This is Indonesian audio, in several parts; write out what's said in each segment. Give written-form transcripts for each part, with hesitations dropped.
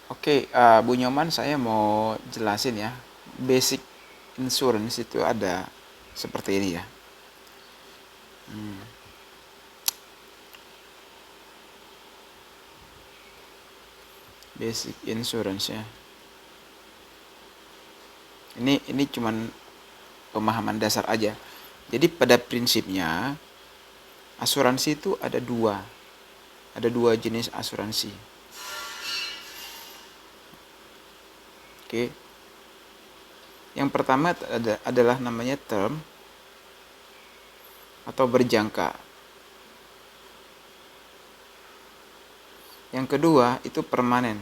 Oke, Bu Nyoman, saya mau jelasin ya. Basic insurance itu ada seperti ini ya. Basic insurance ya. Ini cuman pemahaman dasar aja. Jadi pada prinsipnya asuransi itu ada dua. Ada dua jenis asuransi. Oke. Yang pertama adalah namanya term atau berjangka. Yang kedua itu permanen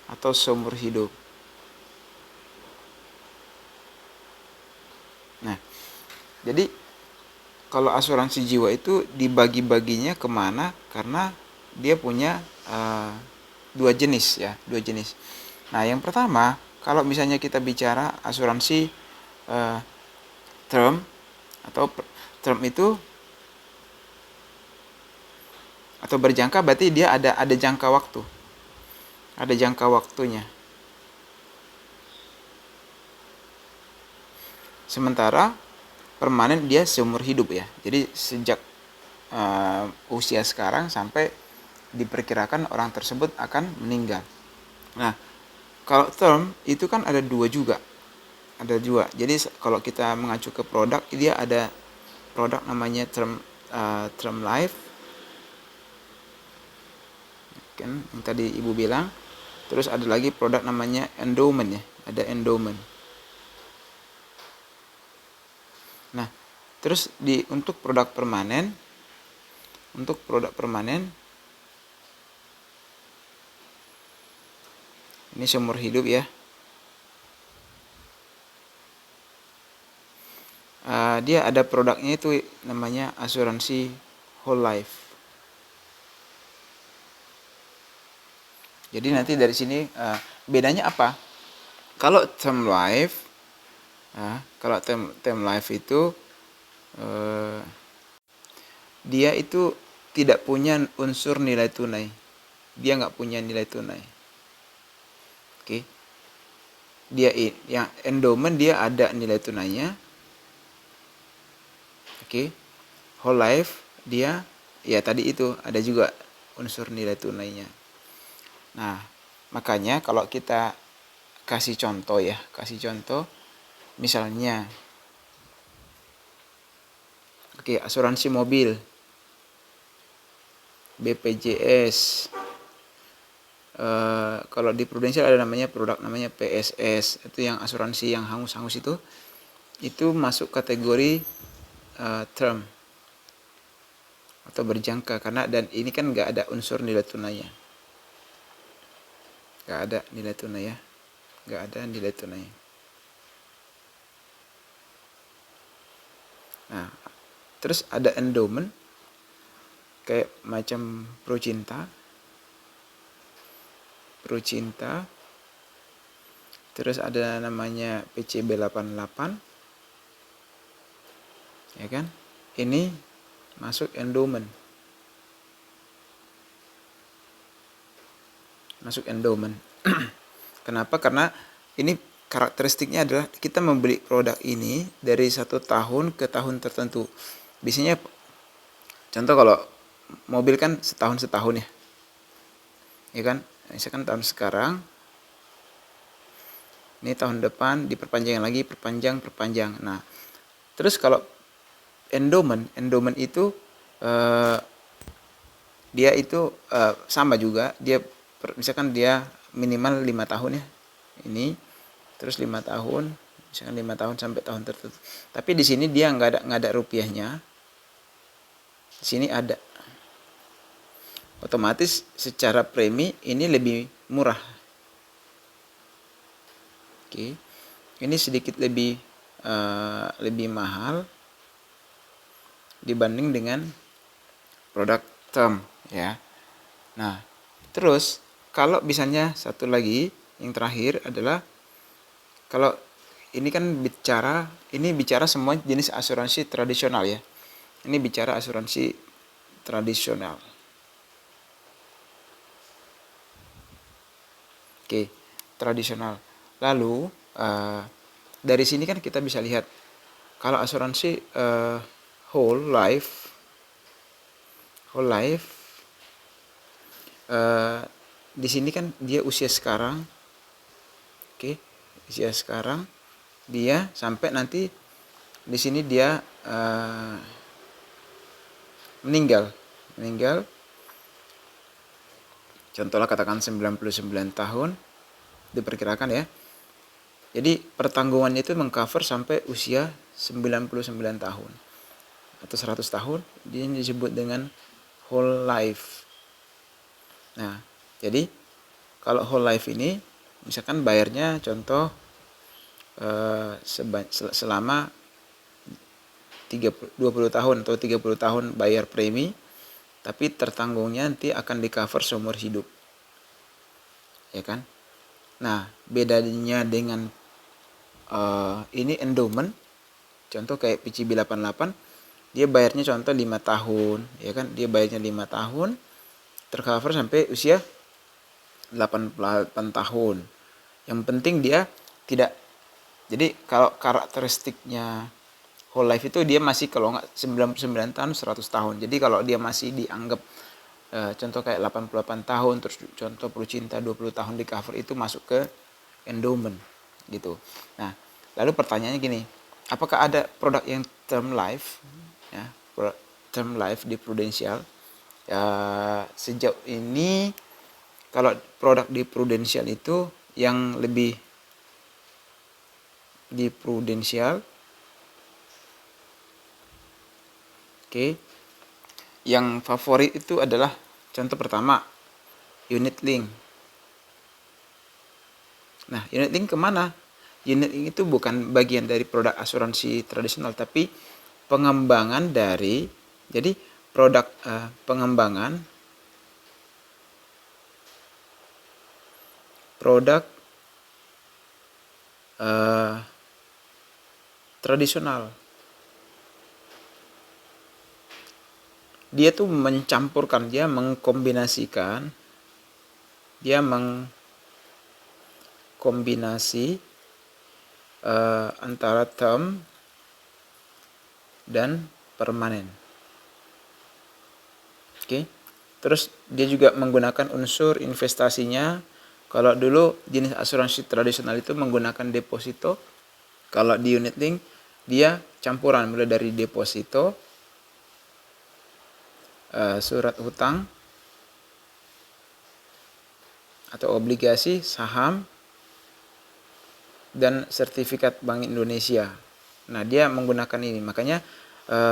atau seumur hidup. Nah, jadi kalau asuransi jiwa itu dibagi-baginya kemana? Karena dia punya dua jenis ya, dua jenis. Nah, yang pertama, kalau misalnya kita bicara asuransi term atau term itu atau berjangka, berarti dia ada jangka waktu, ada jangka waktunya. Sementara permanen dia seumur hidup ya. Jadi sejak usia sekarang sampai diperkirakan orang tersebut akan meninggal. Nah, kalau term itu kan ada dua juga. Ada dua. Jadi kalau kita mengacu ke produk, dia ada produk namanya term life. Kan yang tadi Ibu bilang. Terus ada lagi produk namanya endowment ya. Ada endowment. Nah, terus untuk produk permanen ini seumur hidup ya. Dia ada produknya itu namanya asuransi whole life. Jadi nanti dari sini bedanya apa? Kalau term life, kalau term life itu dia itu tidak punya unsur nilai tunai. Dia nggak punya nilai tunai. Oke. Dia yang endowment dia ada nilai tunainya. Oke. Whole life dia ya tadi itu ada juga unsur nilai tunainya. Nah, makanya kalau kita kasih contoh misalnya asuransi mobil, BPJS, kalau di Prudential ada produk namanya PSS, itu yang asuransi yang hangus-hangus itu masuk kategori term atau berjangka, karena dan ini kan nggak ada unsur nilai tunainya. Nggak ada nilai tunai. Nah, terus ada endowment kayak macam Procinta, terus ada namanya PCB 88, ya kan? Ini masuk endowment. Kenapa? Karena ini karakteristiknya adalah kita membeli produk ini dari 1 tahun ke tahun tertentu. Biasanya contoh kalau mobil kan setahun ya. Ya kan? Misalkan tahun sekarang, ini tahun depan diperpanjang lagi, perpanjang. Nah, terus kalau endowment itu dia itu sama juga, dia misalkan dia minimal 5 tahun ya. Ini terus 5 tahun, misalkan 5 tahun sampai tahun tertentu. Tapi di sini dia nggak ada rupiahnya. Di sini ada. Otomatis secara premi ini lebih murah. Oke. Ini sedikit lebih mahal dibanding dengan produk term ya. Nah, terus kalau misalnya satu lagi yang terakhir adalah kalau ini kan bicara semua jenis asuransi tradisional ya. Ini bicara asuransi tradisional. Oke, tradisional. Lalu dari sini kan kita bisa lihat kalau asuransi whole life di sini kan dia usia sekarang, oke, usia sekarang dia sampai nanti di sini dia meninggal. Contohnya katakan 99 tahun diperkirakan ya. Jadi pertanggungannya itu mengcover sampai usia 99 tahun atau 100 tahun. Ini disebut dengan whole life. Nah, jadi kalau whole life ini misalkan bayarnya contoh selama 20 tahun atau 30 tahun bayar premi, tapi tertanggungnya nanti akan di cover seumur hidup, ya kan? Nah, bedanya dengan ini endowment, contoh kayak PCB 88, dia bayarnya contoh 5 tahun, ya kan? Dia bayarnya 5 tahun, tercover sampai usia 88 tahun. Yang penting dia tidak, jadi kalau karakteristiknya whole life itu dia masih kalau nggak 99 tahun 100 tahun. Jadi kalau dia masih dianggap contoh kayak 88 tahun, terus contoh Prucinta 20 tahun di cover, itu masuk ke endowment gitu. Nah, lalu pertanyaannya gini, apakah ada produk yang term life ya, term life di Prudential? Ya, sejauh ini kalau produk di Prudential itu yang lebih di Prudential, oke, yang favorit itu adalah contoh pertama unit link. Nah, unit link kemana? Unit link itu bukan bagian dari produk asuransi tradisional, tapi pengembangan dari, jadi produk pengembangan produk tradisional. Dia tuh mencampurkan, dia mengkombinasikan, antara term dan permanen. Oke. Terus dia juga menggunakan unsur investasinya. Kalau dulu jenis asuransi tradisional itu menggunakan deposito. Kalau di unit link dia campuran, mulai dari deposito, surat hutang atau obligasi, saham, dan sertifikat Bank Indonesia. Nah, dia menggunakan ini. Makanya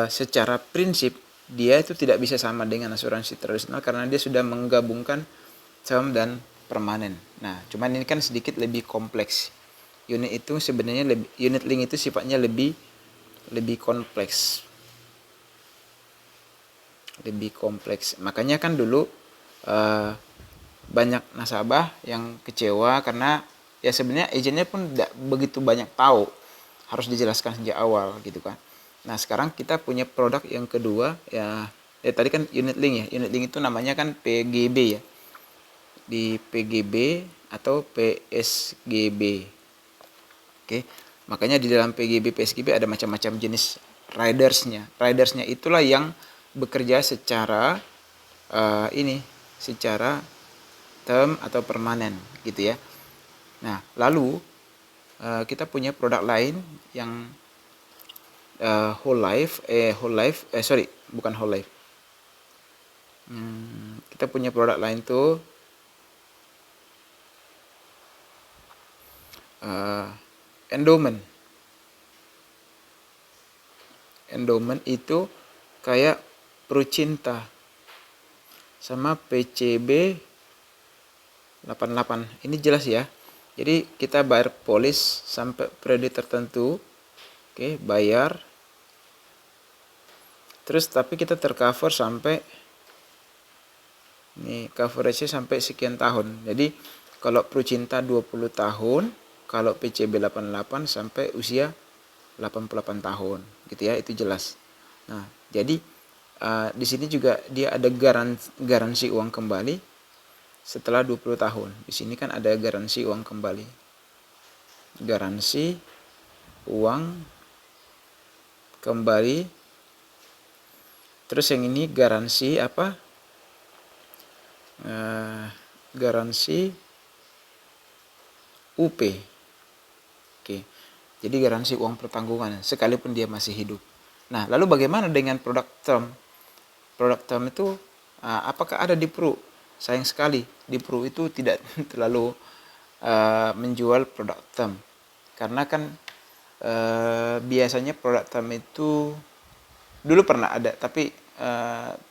secara prinsip dia itu tidak bisa sama dengan asuransi tradisional karena dia sudah menggabungkan term dan permanen. Nah, cuman ini kan sedikit lebih kompleks. Unit link itu sifatnya lebih kompleks. Lebih kompleks. Makanya kan dulu banyak nasabah yang kecewa karena ya sebenarnya agennya pun tidak begitu banyak tahu, harus dijelaskan sejak awal gitu kan. Nah, sekarang kita punya produk yang kedua ya tadi kan unit link ya. Unit link itu namanya kan PGB ya. Di PGB atau PSGB. Oke. Makanya di dalam PGB PSGB ada macam-macam jenis ridersnya. Ridersnya itulah yang bekerja secara secara term atau permanen gitu ya. Nah, lalu kita punya produk lain yang whole life. Kita punya produk lain tuh endowment. Endowment itu kayak Prucinta sama PCB 88. Ini jelas ya. Jadi kita bayar polis sampai periode tertentu. Oke, bayar. Terus tapi kita tercover sampai ini coverage-nya sampai sekian tahun. Jadi kalau Prucinta 20 tahun, kalau PCB 88 sampai usia 88 tahun, gitu ya, itu jelas. Nah, jadi di sini juga dia ada garansi uang kembali setelah 20 tahun. Di sini kan ada garansi uang kembali. Garansi uang kembali. Terus yang ini garansi apa? Garansi UP. Oke. Jadi garansi uang pertanggungan sekalipun dia masih hidup. Nah, lalu bagaimana dengan produk term? Produk term itu apakah ada di Pru? Sayang sekali di Pru itu tidak terlalu menjual produk term. Karena kan biasanya produk term itu dulu pernah ada, tapi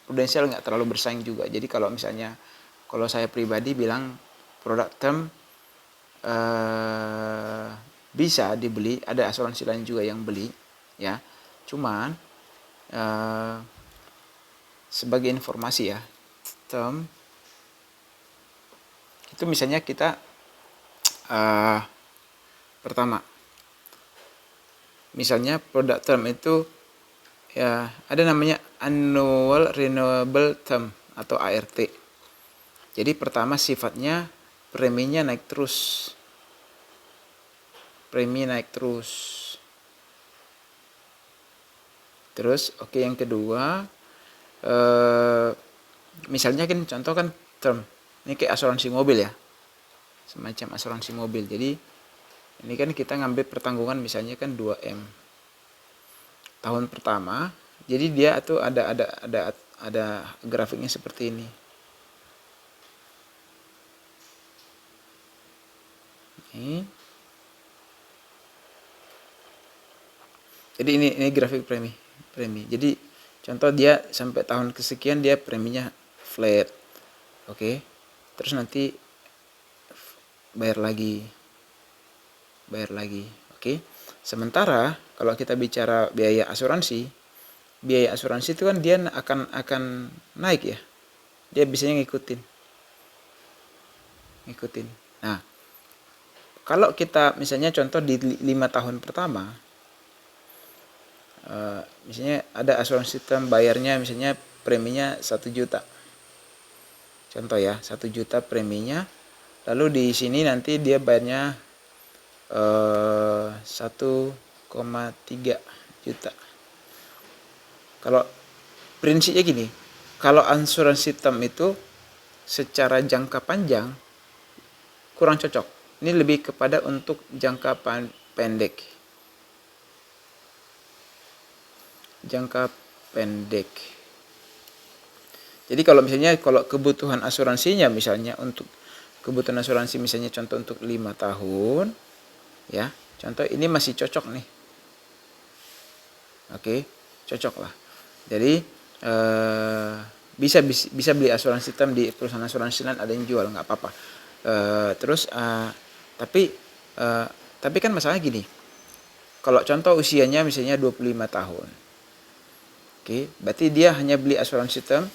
Prudential nggak terlalu bersaing juga. Jadi kalau misalnya, kalau saya pribadi bilang produk term bisa dibeli, ada asuransi lain juga yang beli, ya. Cuman sebagai informasi ya, term itu misalnya kita pertama, misalnya produk term itu ya ada namanya annual renewable term atau ART. Jadi pertama sifatnya preminya naik terus. Premi naik terus. Terus oke, yang kedua misalnya kan contoh kan term. Ini kayak asuransi mobil ya. Semacam asuransi mobil. Jadi ini kan kita ngambil pertanggungan misalnya kan 2M. Tahun pertama. Jadi dia tuh ada grafiknya seperti ini. Ini. Jadi ini grafik premi. Jadi contoh dia sampai tahun kesekian dia preminya flat. Oke. Terus nanti bayar lagi. Oke. Sementara kalau kita bicara biaya asuransi itu kan dia akan naik ya. Dia biasanya ngikutin. Nah, kalau kita misalnya contoh di 5 tahun pertama, misalnya ada asuransi term bayarnya misalnya preminya 1 juta. Contoh ya, 1 juta preminya. Lalu di sini nanti dia bayarnya 1,3 juta. Kalau prinsipnya gini, kalau asuransi term itu secara jangka panjang kurang cocok. Ini lebih kepada untuk jangka pendek. Jadi kalau misalnya kebutuhan asuransinya misalnya untuk kebutuhan asuransi misalnya contoh untuk 5 tahun ya. Contoh ini masih cocok nih. Oke, cocok lah. Jadi bisa beli asuransi term di perusahaan asuransi lain, ada yang jual, nggak apa-apa. Tapi kan masalahnya gini. Kalau contoh usianya misalnya 25 tahun. Oke, berarti dia hanya beli asuransi term.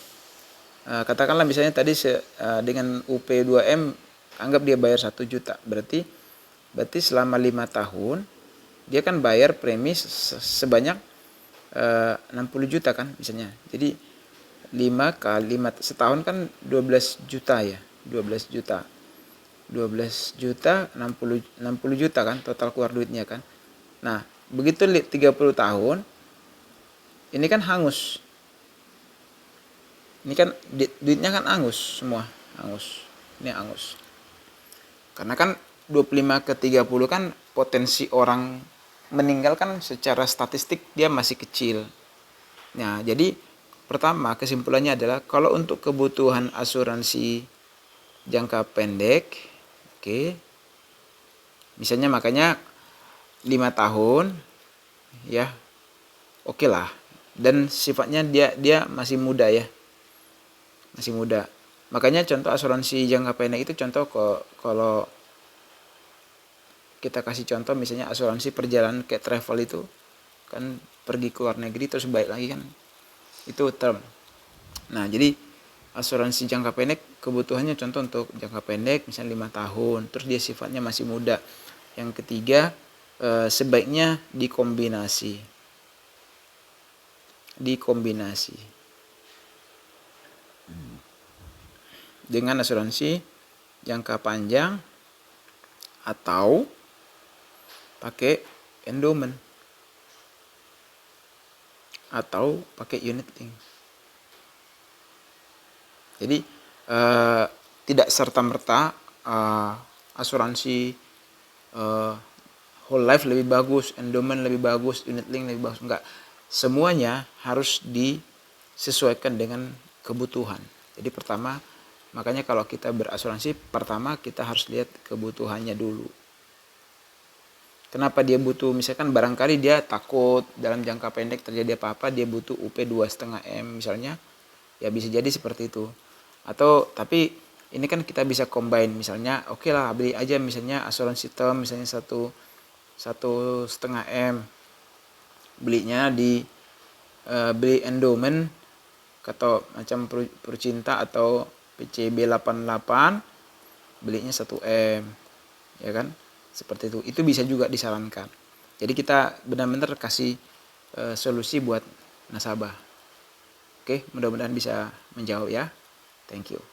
Katakanlah misalnya tadi dengan UP2M anggap dia bayar 1 juta. Berarti selama 5 tahun dia kan bayar premi sebanyak 60 juta kan misalnya. Jadi 5 kali 5 setahun kan 12 juta ya. 12 juta 60 juta kan total keluar duitnya kan. Nah, begitu 30 tahun ini kan hangus. Ini kan duitnya kan hangus semua, Ini hangus. Karena kan 25 ke 30 kan potensi orang meninggal kan secara statistik dia masih kecil. Nah, jadi pertama kesimpulannya adalah kalau untuk kebutuhan asuransi jangka pendek, oke. Misalnya makanya 5 tahun ya. Oke lah. Dan sifatnya dia masih muda ya. Masih muda. Makanya contoh asuransi jangka pendek itu contoh kalau kita kasih contoh misalnya asuransi perjalanan kayak travel itu kan pergi ke luar negeri terus balik lagi kan. Itu term. Nah, jadi asuransi jangka pendek kebutuhannya contoh untuk jangka pendek misalnya 5 tahun, terus dia sifatnya masih muda. Yang ketiga sebaiknya dikombinasi dengan asuransi jangka panjang atau pakai endowment atau pakai unit link. Jadi tidak serta-merta asuransi whole life lebih bagus, endowment lebih bagus, unit link lebih bagus. Enggak. Semuanya harus disesuaikan dengan kebutuhan. Jadi pertama, makanya kalau kita berasuransi, pertama kita harus lihat kebutuhannya dulu. Kenapa dia butuh, misalkan barangkali dia takut dalam jangka pendek terjadi apa-apa, dia butuh UP 2,5 M misalnya, ya bisa jadi seperti itu. Atau tapi ini kan kita bisa combine, misalnya oke lah beli aja misalnya asuransi term misalnya 1,5 M, belinya di beli endowment atau macam Purcinta atau PCB 88, belinya 1 M, ya kan, seperti itu bisa juga disarankan. Jadi kita benar-benar kasih solusi buat nasabah. Oke, mudah-mudahan bisa menjawab ya. Thank you.